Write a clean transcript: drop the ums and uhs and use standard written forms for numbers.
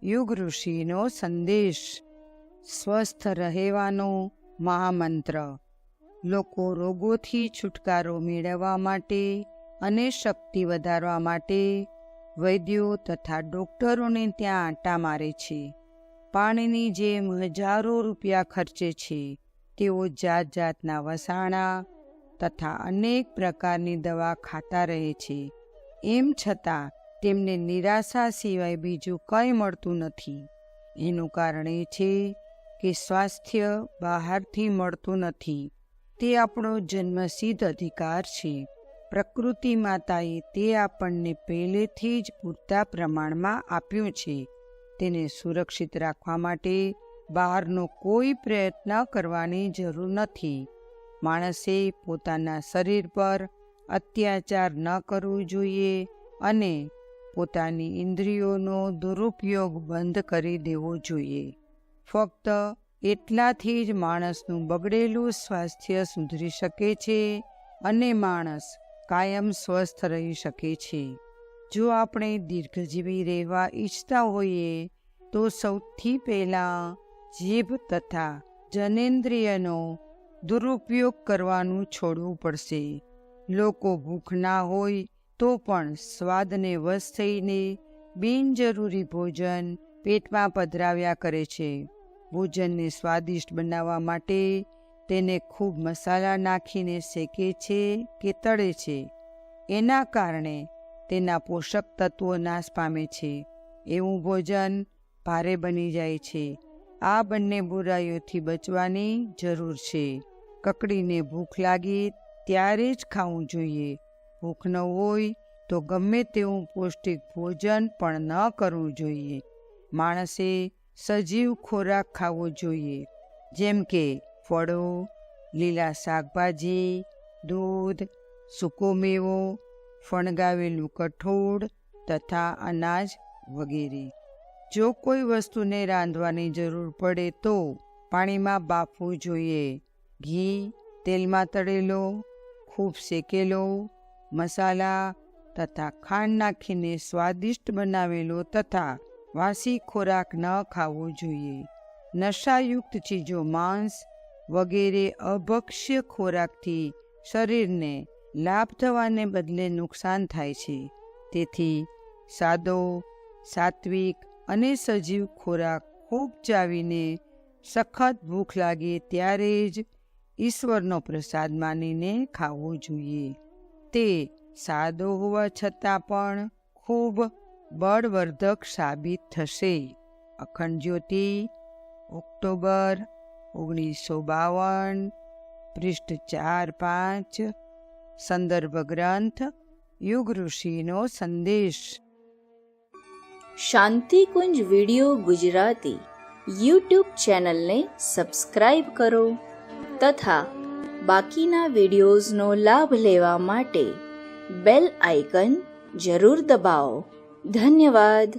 યુગ ઋષિનો સંદેશ. સ્વસ્થ રહેવાનો મહામંત્ર. લોકો રોગોથી છુટકારો મેળવવા માટે અને શક્તિ વધારવા માટે વૈદ્યો તથા ડૉક્ટરોને ત્યાં આંટા મારે છે. પાણીની જેમ હજારો રૂપિયા ખર્ચે છે. તેઓ જાત જાતના વસાણા તથા અનેક પ્રકારની દવા ખાતા રહે છે. એમ છતાં તેમને નિરાશા સિવાય બીજું કંઈ મળતું નથી. એનું કારણ એ છે કે સ્વાસ્થ્ય બહારથી મળતું નથી. તે આપણો જન્મસિદ્ધ અધિકાર છે. પ્રકૃતિ માતાએ તે આપણને પહેલેથી જ પૂરતા પ્રમાણમાં આપ્યું છે. તેને સુરક્ષિત રાખવા માટે બહારનો કોઈ પ્રયત્ન કરવાની જરૂર નથી. માણસે પોતાના શરીર પર અત્યાચાર ન કરવો જોઈએ અને પોતાની ઇન્દ્રિયોનો દુરુપયોગ બંધ કરી દેવો જોઈએ. ફક્ત એટલાથી જ માણસનું બગડેલું સ્વાસ્થ્ય સુધરી શકે છે અને માણસ કાયમ સ્વસ્થ રહી શકે છે. જો આપણે દીર્ઘજીવી રહેવા ઈચ્છતા હોઈએ તો સૌથી પહેલાં જીભ તથા જનેન્દ્રિયનો દુરુપયોગ કરવાનું છોડવું પડશે. લોકો ભૂખ ના હોય તો પણ સ્વાદને વશ થઈને બિનજરૂરી ભોજન પેટમાં પધરાવ્યા કરે છે. ભોજનને સ્વાદિષ્ટ બનાવવા માટે તેને ખૂબ મસાલા નાખીને શેકે છે કે તળે છે. એના કારણે તેના પોષક તત્વો નાશ પામે છે. એવું ભોજન ભારે બની જાય છે. આ બંને બુરાઈઓથી બચવાની જરૂર છે. કકડીને ભૂખ લાગે ત્યારે જ ખાવું જોઈએ. ભૂખ ન હોય તો ગમે તેવું પૌષ્ટિક ભોજન પણ ન કરવું જોઈએ. માણસે સજીવ ખોરાક ખાવો જોઈએ, જેમ કે ફળો, લીલા શાકભાજી, દૂધ, સૂકો મેવો, ફણગાવેલું કઠોળ તથા અનાજ વગેરે. જો કોઈ વસ્તુને રાંધવાની જરૂર પડે તો પાણીમાં બાફવું જોઈએ. ઘી, તેલમાં તળેલો, ખૂબ શેકેલો, મસાલા તથા ખાંડ નાખીને સ્વાદિષ્ટ બનાવેલો તથા વાસી ખોરાક ન ખાવો જોઈએ. નશાયુક્ત ચીજો, માંસ વગેરે અભક્ષ્ય ખોરાકથી શરીરને લાભ થવાને બદલે નુકસાન થાય છે. તેથી સાદો, સાત્વિક અને સજીવ ખોરાક ખૂબ ચાવીને સખત ભૂખ લાગે ત્યારે જ ઈશ્વરનો પ્રસાદ માનીને ખાવો જોઈએ. તે સાદો હોવા છતાં પણ ખૂબ બળવર્ધક સાબિત થશે. અખંડ જ્યોતિ, ઓક્ટોબર 1952, પૃષ્ઠ 4-5, સંદર્ભ ગ્રંથ યુગ ઋષિનો સંદેશ. શાંતિકુંજ વિડિયો ગુજરાતી યુટ્યુબ ચેનલને સબસ્ક્રાઇબ કરો તથા બાકીના વિડિયોઝનો લાભ લેવા માટે બેલ આઇકન જરૂર દબાવો. ધન્યવાદ.